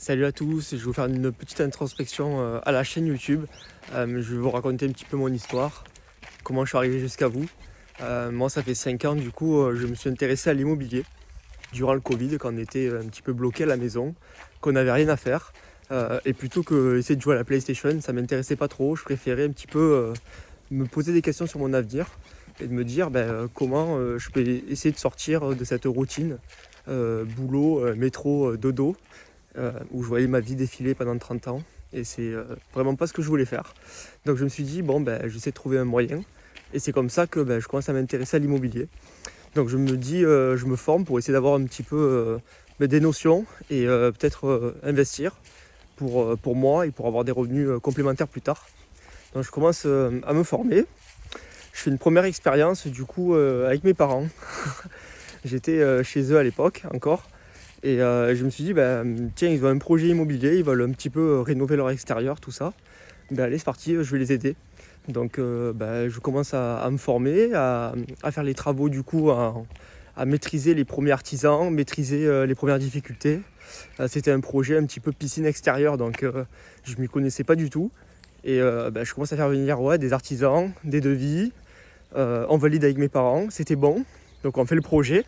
Salut à tous, je vais vous faire une petite introspection à la chaîne YouTube. Je vais vous raconter un petit peu mon histoire, comment je suis arrivé jusqu'à vous. Moi ça fait 5 ans du coup, je me suis intéressé à l'immobilier durant le Covid quand on était un petit peu bloqué à la maison, qu'on n'avait rien à faire. Et plutôt que essayer de jouer à la PlayStation, ça m'intéressait pas trop, je préférais un petit peu me poser des questions sur mon avenir et de me dire comment je peux essayer de sortir de cette routine boulot, métro, dodo. Où je voyais ma vie défiler pendant 30 ans et c'est vraiment pas ce que je voulais faire. Donc je me suis dit j'essaie de trouver un moyen et c'est comme ça que je commence à m'intéresser à l'immobilier. Donc je me dis je me forme pour essayer d'avoir un petit peu des notions et peut-être investir pour moi et pour avoir des revenus complémentaires plus tard. Donc je commence à me former. Je fais une première expérience du coup avec mes parents. J'étais chez eux à l'époque encore. Et je me suis dit, tiens, ils ont un projet immobilier, ils veulent un petit peu rénover leur extérieur, tout ça. Allez, c'est parti, je vais les aider. Donc je commence à me former, à faire les travaux du coup, à maîtriser les premiers artisans, maîtriser les premières difficultés. C'était un projet un petit peu piscine extérieure, donc je ne m'y connaissais pas du tout. Et je commence à faire venir des artisans, des devis. On valide avec mes parents, c'était bon. Donc on fait le projet.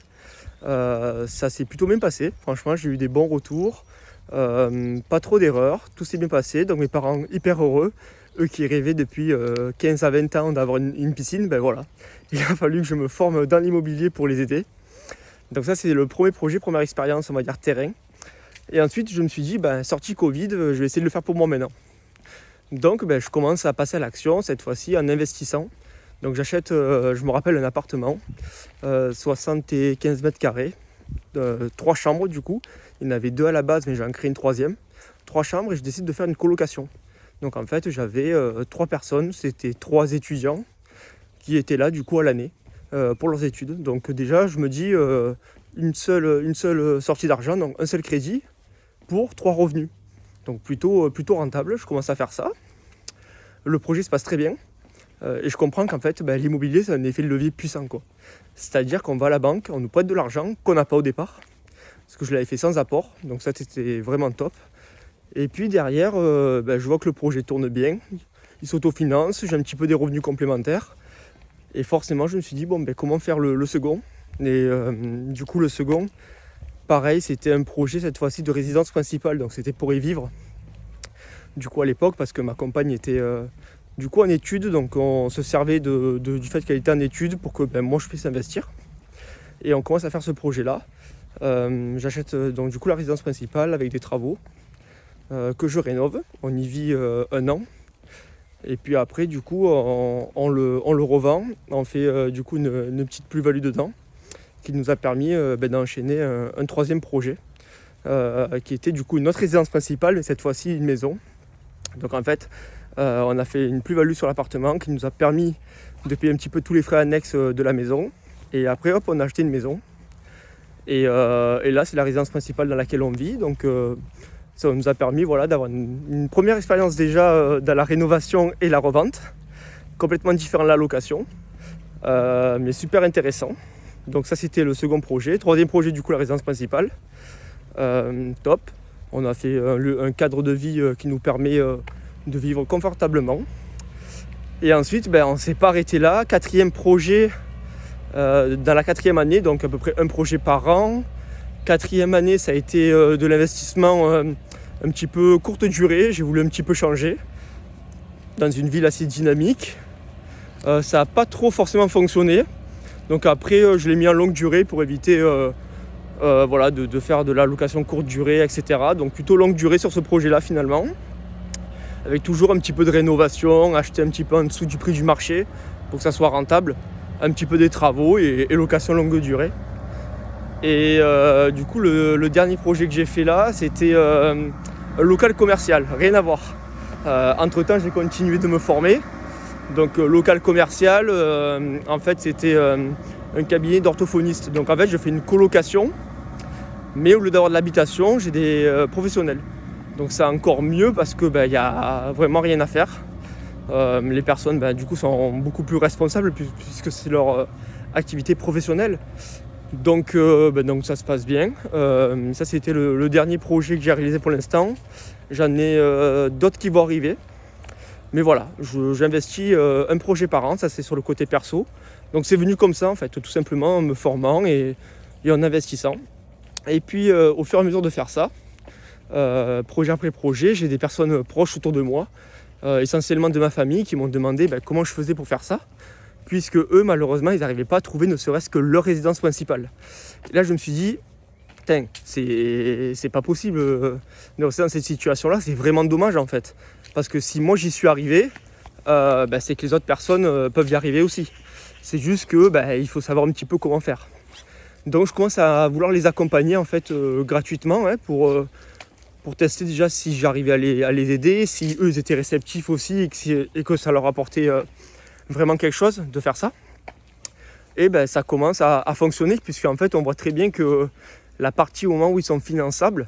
Ça s'est plutôt bien passé, franchement j'ai eu des bons retours, pas trop d'erreurs, tout s'est bien passé, donc mes parents hyper heureux, eux qui rêvaient depuis 15 à 20 ans d'avoir une piscine, voilà, il a fallu que je me forme dans l'immobilier pour les aider. Donc ça c'est le premier projet, première expérience on va dire terrain. Et ensuite je me suis dit, sortie Covid, je vais essayer de le faire pour moi maintenant. Donc je commence à passer à l'action, cette fois-ci en investissant. Donc j'achète, je me rappelle, un appartement, 75 mètres carrés, 3 chambres du coup. Il y en avait 2 à la base, mais j'en crée une 3e. 3 chambres et je décide de faire une colocation. Donc en fait, j'avais 3 personnes, c'était 3 étudiants qui étaient là du coup à l'année pour leurs études. Donc déjà, je me dis une seule sortie d'argent, donc un seul crédit pour 3 revenus. Donc plutôt rentable, je commence à faire ça. Le projet se passe très bien. Et je comprends qu'en fait, l'immobilier, c'est un effet de levier puissant, quoi. C'est-à-dire qu'on va à la banque, on nous prête de l'argent qu'on n'a pas au départ, parce que je l'avais fait sans apport, donc ça c'était vraiment top. Et puis derrière, je vois que le projet tourne bien, il s'autofinance, j'ai un petit peu des revenus complémentaires. Et forcément, je me suis dit, comment faire le second. Et du coup, le second, pareil, c'était un projet cette fois-ci de résidence principale, donc c'était pour y vivre. Du coup, à l'époque, parce que ma compagne était du coup en études, donc on se servait du fait qu'elle était en études pour que moi je puisse investir. Et on commence à faire ce projet-là. J'achète donc du coup la résidence principale avec des travaux que je rénove. On y vit 1 an. Et puis après, du coup, on le revend. On fait du coup une petite plus-value dedans qui nous a permis d'enchaîner un 3e projet qui était du coup une autre résidence principale, mais cette fois-ci une maison. Donc en fait, on a fait une plus-value sur l'appartement qui nous a permis de payer un petit peu tous les frais annexes de la maison. Et après, hop, on a acheté une maison. Et là, c'est la résidence principale dans laquelle on vit. Donc ça nous a permis d'avoir une première expérience déjà dans la rénovation et la revente. Complètement différent de la location, mais super intéressant. Donc ça, c'était le second projet. 3e projet, du coup, la résidence principale. Top. On a fait un cadre de vie qui nous permet de vivre confortablement. Et ensuite, on ne s'est pas arrêté là. 4e projet dans la 4e année, donc à peu près un projet par an. 4e année, ça a été de l'investissement un petit peu courte durée. J'ai voulu un petit peu changer dans une ville assez dynamique. Ça n'a pas trop forcément fonctionné. Donc après, je l'ai mis en longue durée pour éviter de faire de la location courte durée, etc. Donc plutôt longue durée sur ce projet-là finalement. Avec toujours un petit peu de rénovation, acheter un petit peu en dessous du prix du marché pour que ça soit rentable, un petit peu des travaux et location longue durée. Et du coup, le dernier projet que j'ai fait là, c'était un local commercial, rien à voir. Entre-temps, j'ai continué de me former. Donc local commercial, en fait, c'était un cabinet d'orthophoniste. Donc en fait, je fais une colocation, mais au lieu d'avoir de l'habitation, j'ai des professionnels. Donc c'est encore mieux parce que y a vraiment rien à faire. Les personnes du coup sont beaucoup plus responsables puisque c'est leur activité professionnelle. Donc ça se passe bien. Ça c'était le dernier projet que j'ai réalisé pour l'instant. J'en ai d'autres qui vont arriver. Mais voilà, j'investis un projet par an, ça c'est sur le côté perso. Donc c'est venu comme ça en fait, tout simplement en me formant et en investissant. Et puis au fur et à mesure de faire ça, projet après projet, j'ai des personnes proches autour de moi, essentiellement de ma famille, qui m'ont demandé comment je faisais pour faire ça, puisque eux malheureusement ils n'arrivaient pas à trouver ne serait-ce que leur résidence principale. Et là je me suis dit, putain, c'est pas possible de rester dans cette situation-là, c'est vraiment dommage en fait. Parce que si moi j'y suis arrivé, c'est que les autres personnes peuvent y arriver aussi. C'est juste que il faut savoir un petit peu comment faire. Donc je commence à vouloir les accompagner en fait gratuitement pour tester déjà si j'arrivais à les aider, si eux ils étaient réceptifs aussi et que ça leur apportait vraiment quelque chose de faire ça. Et ça commence à fonctionner, puisqu'en fait on voit très bien que la partie au moment où ils sont finançables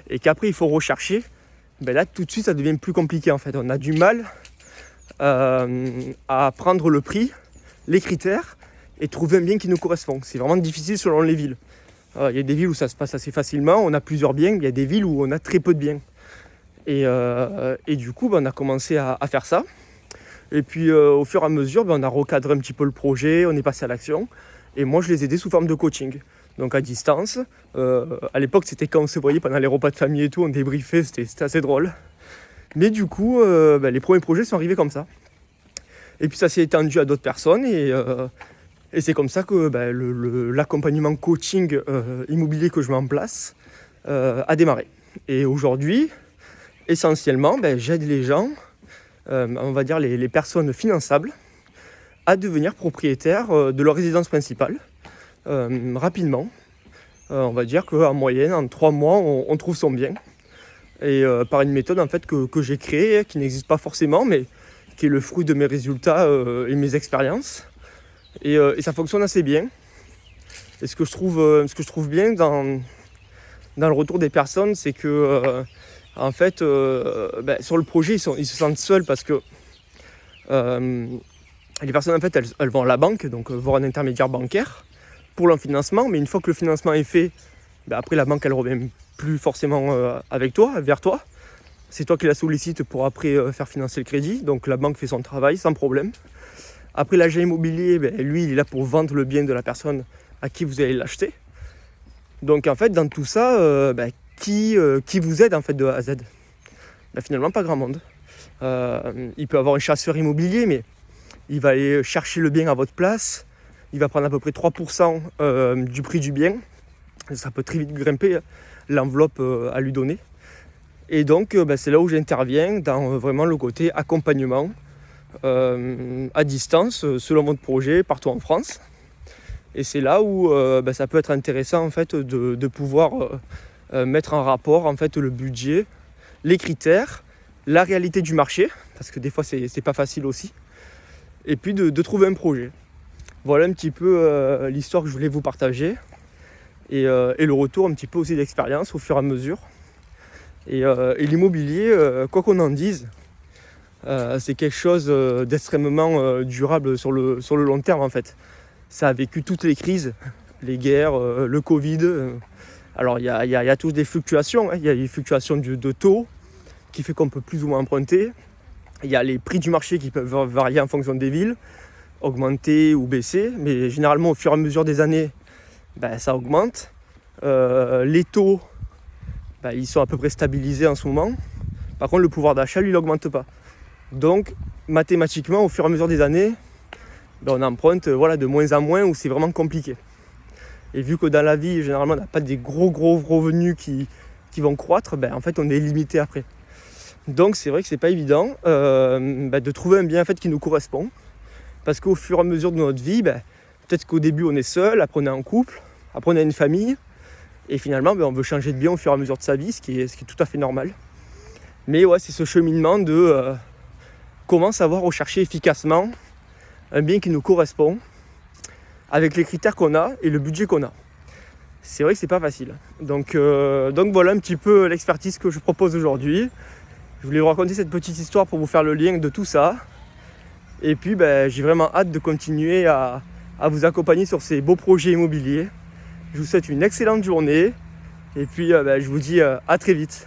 et qu'après il faut rechercher, là tout de suite ça devient plus compliqué en fait. On a du mal à prendre le prix, les critères et trouver un bien qui nous correspond. C'est vraiment difficile selon les villes. Il y a des villes où ça se passe assez facilement, on a plusieurs biens, il y a des villes où on a très peu de biens. Et du coup on a commencé à faire ça. Et puis au fur et à mesure on a recadré un petit peu le projet, on est passé à l'action. Et moi je les aidais sous forme de coaching. Donc à distance. À l'époque c'était quand on se voyait pendant les repas de famille et tout, on débriefait, c'était assez drôle. Mais du coup les premiers projets sont arrivés comme ça. Et puis ça s'est étendu à d'autres personnes et c'est comme ça que l'accompagnement coaching immobilier que je mets en place a démarré. Et aujourd'hui, essentiellement, j'aide les gens, on va dire les personnes finançables, à devenir propriétaires de leur résidence principale rapidement. On va dire qu'en moyenne, en 3 mois, on trouve son bien. Et par une méthode en fait que j'ai créée, qui n'existe pas forcément, mais qui est le fruit de mes résultats et mes expériences. Et ça fonctionne assez bien. Et ce que je trouve bien dans le retour des personnes, c'est que en fait, sur le projet, ils se sentent seuls parce que les personnes en fait, elles vont à la banque, donc voir un intermédiaire bancaire pour leur financement. Mais une fois que le financement est fait, après la banque elle revient plus forcément avec toi, vers toi. C'est toi qui la sollicites pour après faire financer le crédit. Donc la banque fait son travail sans problème. Après l'agent immobilier, lui il est là pour vendre le bien de la personne à qui vous allez l'acheter. Donc en fait dans tout ça, qui vous aide en fait de A à Z? Finalement pas grand monde. Il peut avoir un chasseur immobilier, mais il va aller chercher le bien à votre place. Il va prendre à peu près 3% du prix du bien. Ça peut très vite grimper l'enveloppe à lui donner. Et donc c'est là où j'interviens dans vraiment le côté accompagnement à distance selon votre projet partout en France. Et c'est là où ça peut être intéressant en fait de pouvoir mettre en rapport en fait le budget, les critères, la réalité du marché, parce que des fois c'est pas facile aussi, et puis de trouver un projet. Voilà un petit peu l'histoire que je voulais vous partager et le retour un petit peu aussi d'expérience au fur et à mesure. Et l'immobilier, quoi qu'on en dise, c'est quelque chose d'extrêmement durable sur le long terme en fait. Ça a vécu toutes les crises, les guerres, le Covid. Alors il y a tous des fluctuations, il y a des fluctuations de taux qui fait qu'on peut plus ou moins emprunter. Il y a les prix du marché qui peuvent varier en fonction des villes, augmenter ou baisser, mais généralement au fur et à mesure des années, ça augmente. Les taux, ils sont à peu près stabilisés en ce moment. Par contre le pouvoir d'achat lui il n'augmente pas. Donc mathématiquement au fur et à mesure des années, on emprunte de moins en moins, où c'est vraiment compliqué. Et vu que dans la vie généralement on n'a pas des gros revenus qui vont croître, en fait on est limité après. Donc c'est vrai que c'est pas évident de trouver un bien en fait qui nous correspond, parce qu'au fur et à mesure de notre vie, peut-être qu'au début on est seul, après on est en couple, après on a une famille, et finalement on veut changer de bien au fur et à mesure de sa vie, ce qui est tout à fait normal. Mais c'est ce cheminement de comment savoir rechercher efficacement un bien qui nous correspond avec les critères qu'on a et le budget qu'on a. C'est vrai que c'est pas facile. Donc voilà un petit peu l'expertise que je propose aujourd'hui. Je voulais vous raconter cette petite histoire pour vous faire le lien de tout ça. Et puis j'ai vraiment hâte de continuer à à vous accompagner sur ces beaux projets immobiliers. Je vous souhaite une excellente journée et puis je vous dis à très vite.